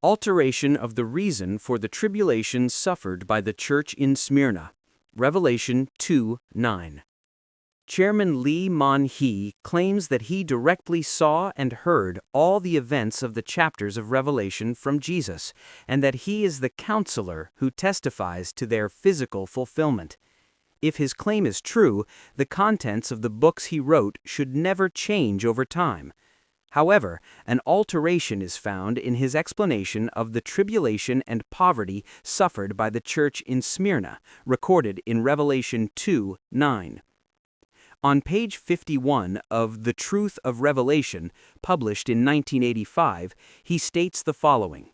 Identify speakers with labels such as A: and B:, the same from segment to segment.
A: Alteration of the reason for the tribulation suffered by the church in Smyrna. Revelation 2:9. Chairman Lee Man-hee claims that he directly saw and heard all the events of the chapters of Revelation from Jesus, and that he is the counselor who testifies to their physical fulfillment. If his claim is true, the contents of the books he wrote should never change over time. However, an alteration is found in his explanation of the tribulation and poverty suffered by the church in Smyrna, recorded in Revelation 2:9. On page 51 of The Truth of Revelation, published in 1985, he states the following: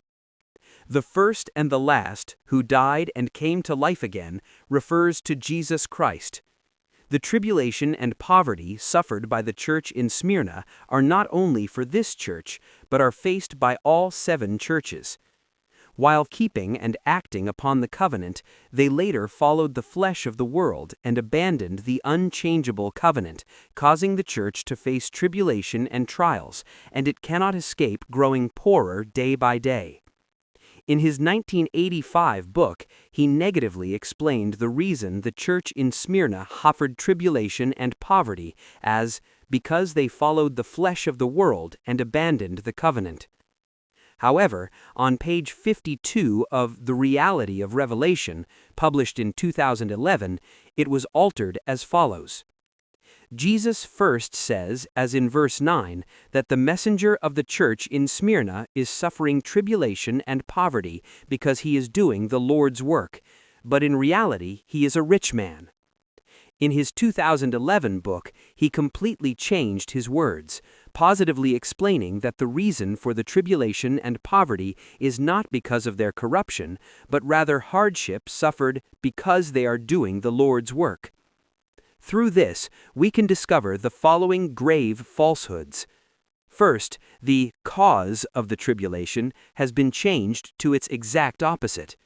A: "The first and the last, who died and came to life again, refers to Jesus Christ. The tribulation and poverty suffered by the church in Smyrna are not only for this church, but are faced by all 7 churches. While keeping and acting upon the covenant, they later followed the flesh of the world and abandoned the unchangeable covenant, causing the church to face tribulation and trials, and it cannot escape growing poorer day by day." In his 1985 book, he negatively explained the reason the church in Smyrna suffered tribulation and poverty as because they followed the flesh of the world and abandoned the covenant. However, on page 52 of The Reality of Revelation, published in 2011, it was altered as follows: Jesus first says, as in verse 9, that the messenger of the church in Smyrna is suffering tribulation and poverty because he is doing the Lord's work, but in reality he is a rich man. In his 2011 book, he completely changed his words, positively explaining that the reason for the tribulation and poverty is not because of their corruption, but rather hardship suffered because they are doing the Lord's work. Through this, we can discover the following grave falsehoods. First, the cause of the tribulation has been changed to its exact opposite.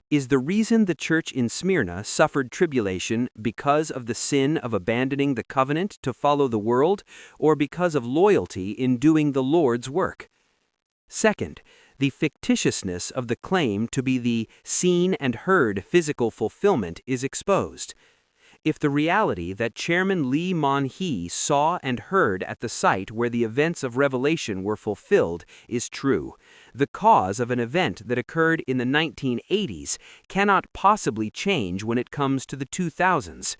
A: Is the reason the church in Smyrna suffered tribulation because of the sin of abandoning the covenant to follow the world, or because of loyalty in doing the Lord's work? Second, the fictitiousness of the claim to be the seen and heard physical fulfillment is exposed. If the reality that Chairman Lee Man-hee saw and heard at the site where the events of Revelation were fulfilled is true, the cause of an event that occurred in the 1980s cannot possibly change when it comes to the 2000s.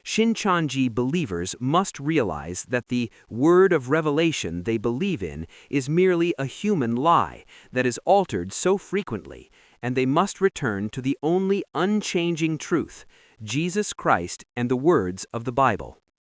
A: Shincheonji believers must realize that the word of revelation they believe in is merely a human lie that is altered so frequently, and they must return to the only unchanging truth, Jesus Christ and the words of the Bible.